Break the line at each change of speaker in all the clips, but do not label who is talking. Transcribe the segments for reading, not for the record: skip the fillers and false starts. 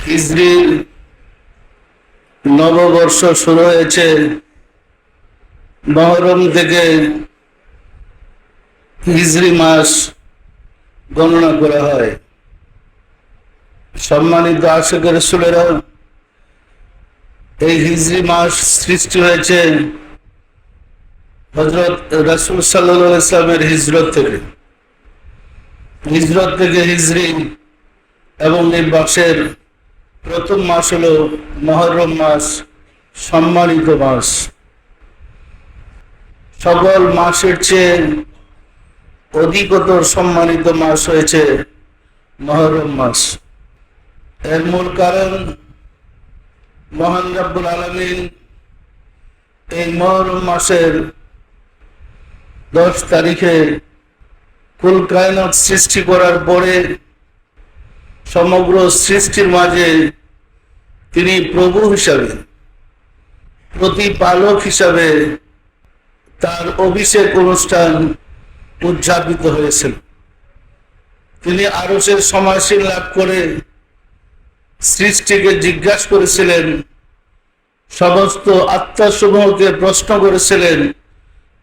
হিজরির নববর্ষ শুরু হয়েছে মহরম থেকে। হিজরি মাস গণনা করা হয়। সম্মানিত আশিক রাসূলেরা, এই হিজরি মাস সৃষ্টি হয়েছে হযরত রাসূল সাল্লাল্লাহু আলাইহি ওয়াসাল্লামের হিজরত থেকে হিজরি, এবং এই মাসের প্রথম মাস হলো মহরম মাস, সম্মানিত মাস। সকল মাসের চেয়ে অধিকতর সম্মানিত মাস হয়েছে মহরম মাস। এর মূল কারণ মহান রব্বুল আলামিন এই মহরম মাসের 10 তারিখে কুল কায়নাত সৃষ্টি করার পরে সমগ্র সৃষ্টির মাঝে তিনি প্রভু হিসাবে, প্রতিপালক হিসাবে তার অভিষেক অনুষ্ঠান উদযাপিত হয়েছিল। তিনি আরশের সমাসীন লাভ করে সৃষ্টিকে জিজ্ঞাসা করেছিলেন, সমস্ত আত্মাসমূহকে প্রশ্ন করেছিলেন,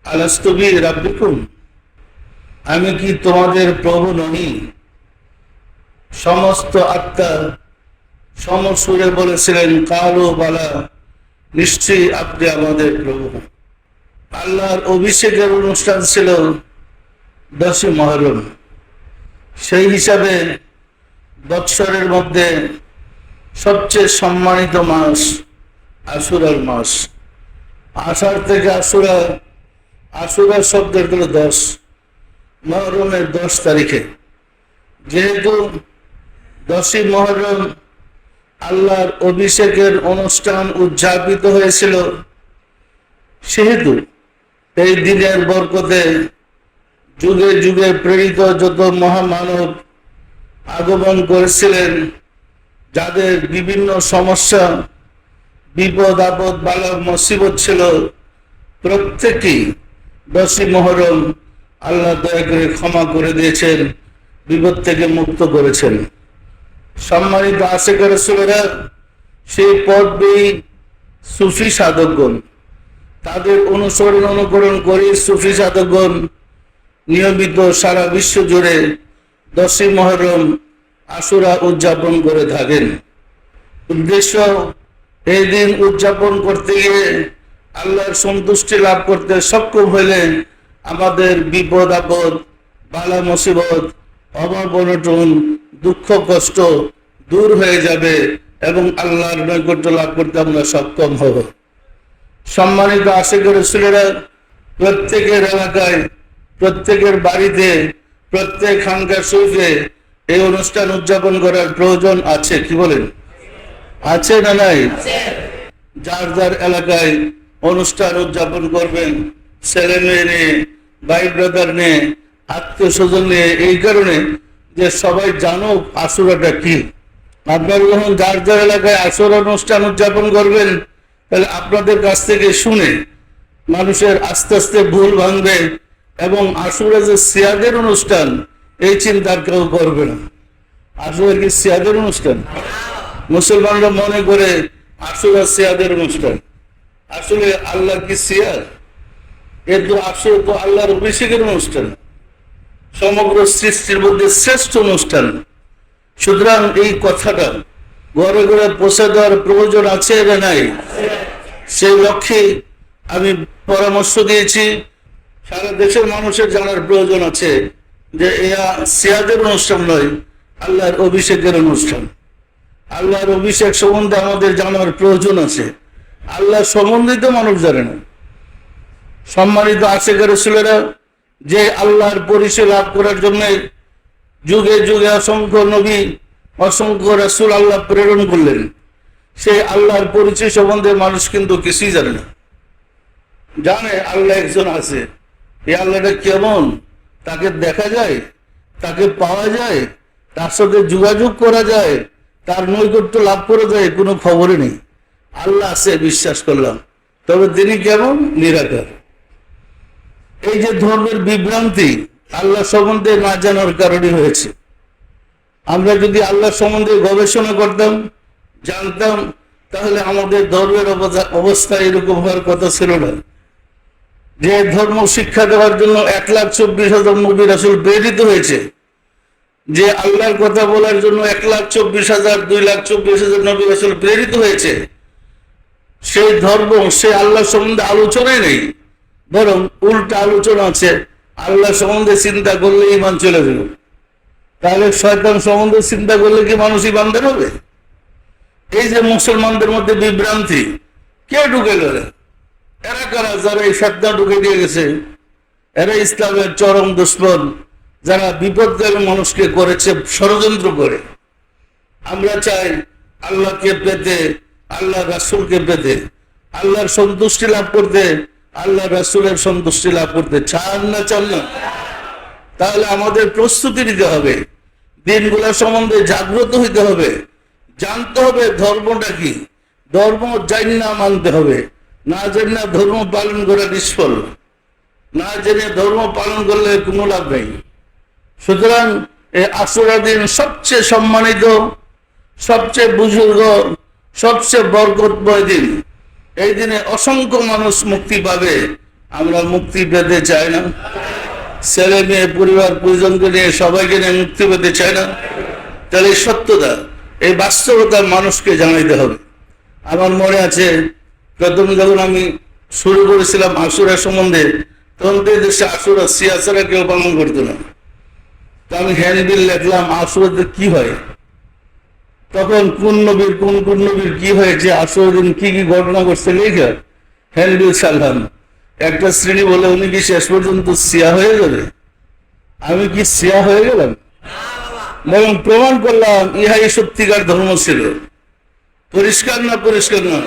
আলাস্তু বি রাব্বিকুম, আমি কি তোমাদের প্রভু নহি? সমস্ত আত্মা সমসুরে বলেছিলেন, কালু বালা, নিশ্চয়ই আপনি আমাদের প্রভু। আল্লাহর অভিষেকের অনুষ্ঠান ছিল 10 মহরম। সেই হিসাবে বৎসরের মধ্যে সবচেয়ে সম্মানিত মাস আশুরার মাস। আষাঢ় থেকে আশুরার শব্দের হল 10, মহরমের 10 তারিখে। যেহেতু 10ই মহরম আল্লাহর অভিষেকের অনুষ্ঠান উদযাপিত হয়েছিল, সেহেতু এই দিনের বরকতে যুগে যুগে প্রেরিত যত মহামানব আগমন করেছিলেন, যাদের বিভিন্ন সমস্যা, বিপদ আপদ, বালা মুসিবত ছিল, প্রত্যেকেই 10ই মহরম আল্লাহ দয়া করে ক্ষমা করে দিয়েছেন, বিপদ থেকে মুক্ত করেছেন। সম্মানিত আশিক রাসূলেরা, সেই পথ বেয়ে সুফি সাধকগণ, তাদের অনুকরণ করে সুফি সাধকগণ নিয়মিত সারা বিশ্ব জুড়ে 10ই মহরম আশুরা উদযাপন করে থাকেন। উদ্দেশ্য, এই দিন উদযাপন করতে গিয়ে আল্লাহর সন্তুষ্টি লাভ করতে সক্ষম হইলে আমাদের বিপদ আপদ, বালা মুসিবত, অভাব অনটন, দুঃখ কষ্ট দূর হয়ে যাবে এবং আল্লাহর নৈকট্য লাভ করতে আমরা সক্ষম হব। সম্মানিত আশিক রাসূলেরা, প্রত্যেকের এলাকায়, প্রত্যেকের বাড়িতে, প্রত্যেক খানকা শরীফে এই অনুষ্ঠান উদযাপন করার প্রয়োজন আছে। কি বলেন, আছে না নাই? যার যার এলাকায় অনুষ্ঠান উদযাপন করবেন, ছেলে মেয়ে নিয়ে, ভাই ব্রাদার নিয়ে, আত্মীয় স্বজন নিয়ে, এই কারণে যে সবাই জানুক আশুরাটা কি। আপনারা যখন যার যার এলাকায় আশুরা অনুষ্ঠান উদযাপন করবেন, তাহলে আপনাদের কাছ থেকে শুনে মানুষের আস্তে আস্তে ভুল ভাঙবে এবং আশুরা যে সিয়াদের অনুষ্ঠান, এই চিন্তা কেউ করবে না। আশুরা কি সিয়াদের অনুষ্ঠান? মুসলমানরা মনে করে আশুরা সিয়াদের অনুষ্ঠান। আসলে আল্লাহ কি সিয়াদ? এর তো আসলে তো আল্লাহর অভিষেকের অনুষ্ঠান, সমগ্র সৃষ্টির মধ্যে শ্রেষ্ঠ অনুষ্ঠান। সুতরাং এই কথাটা ঘরে ঘরে পৌঁছে দেওয়ার প্রয়োজন আছে না নাই? সেই লক্ষ্যে আমি পরামর্শ দিয়েছি, সারা দেশের মানুষের জানার প্রয়োজন আছে যে এরা সিয়াদের অনুষ্ঠান নয়, আল্লাহর অভিষেকের অনুষ্ঠান। আল্লাহর অভিষেক সম্বন্ধে আমাদের জানার প্রয়োজন আছে। আল্লাহ সম্বন্ধিত মানুষ জানে না। সম্মানিত আশিক রাসূলেরা, যে আল্লাহর পরিচয় লাভ করার জন্য যুগে যুগে অসংখ্য নবী, অসংখ্য রাসূল আল্লাহ প্রেরণ করলেন, সেই আল্লাহর পরিচয় সম্বন্ধে মানুষ কিন্তু কিছুই জানে না। জানে আল্লাহ একজন আছে, এই আল্লাহটা কেমন, তাকে দেখা যায়, তাকে পাওয়া যায়, তার সাথে যোগাযোগ করা যায়, তার নৈকট্য লাভ করা যায়, কোনো খবরই নেই। আল্লাহ আছে বিশ্বাস করলাম, তবে তিনি কেমন? নিরাকার। এই যে ধর্মের বিভ্রান্তি আল্লাহ সম্বন্ধে না জানার কারণে হয়েছে। আমরা যদি আল্লাহ সম্বন্ধে গবেষণা করতাম, জানতাম তাহলে আমাদের ধর্মের অবস্থা এরকম হওয়ার কথা ছিল না। যে ধর্ম শিক্ষা দেওয়ার জন্য 1,24,000 নবী রাসূল প্রেরিত হয়েছে, যে আল্লাহর কথা বলার জন্য 1,24,000 2,24,000 নবী রাসূল প্রেরিত হয়েছে, সেই ধর্ম সে আল্লাহ সম্বন্ধে আলোচনাই নেই, বরং উল্টা আলোচনা আছে আল্লাহ সম্বন্ধে চিন্তা করলে ঈমান চলে যাবে। তাহলে শয়তান সম্বন্ধে চিন্তা করলে কি মানুষ ঈমানদার হবে? এই যে মুসলমানদের মধ্যে বিভ্রান্তি, কে ঢুকে গেল? এরা কারা যারা এই ফিতনা ঢুকে দিয়ে গেছে? এরা ইসলামের চরম দুশমন, যারা বিপদগামী মানুষকে করেছে ষড়যন্ত্র করে। আমরা চাই আল্লাহকে পেতে, আল্লাহ রাসূলকে পেতে, আল্লাহর সন্তুষ্টি লাভ করতে, আল্লাহ রাসূলের সন্তুষ্টি লাভ করতে। চান না? চান না? তাহলে আমাদের প্রস্তুতি নিতে হবে, দিনগুলা সম্বন্ধে জাগ্রত হইতে হবে, জানতে হবে ধর্মটা কি। ধর্ম জানি না মানতে হবে, না জানি না ধর্ম পালন করা নিষ্ফল, না জেনে ধর্ম পালন করলে কোনো লাভ নেই। সুতরাং এই আশুরা দিন সবচেয়ে সম্মানিত, সবচেয়ে বুজুর্গ, সবচেয়ে বরকতময় দিন। এই দিনে অসংখ্য মানুষ মুক্তি পাবে। আমরা মুক্তি পেতে চাই না? ছেলে মেয়ে পরিবার পরিজনকে নিয়ে সবাইকে নিয়ে মুক্তি পেতে চাই না? তাহলে এই সত্যতা, এই বাস্তবতা মানুষকে জানাইতে হবে। আমার মনে আছে প্রথম যখন আমি শুরু করেছিলাম আশুরা সম্বন্ধে, তখন তো দেশে আশুরা সিয়াসারা কেউ পালন করতো না। তো আমি হ্যান্ডবিল লিখলাম আশুরাতে কি হয়, তখন কোন নবীর কি হয়েছে, আশুরার দিন কি কি ঘটনা ঘটছে লিখে হ্যান্ডবিল ছাড়লাম। একটা শ্রেণী বলে উনি কি শেষ পর্যন্ত সিয়া হয়ে যাবে? আমি কি সিয়া হয়ে গেলাম? এবং প্রমাণ করলাম ইহাই সত্যিকার ধর্ম ছিল। পরিষ্কার না? পরিষ্কার না?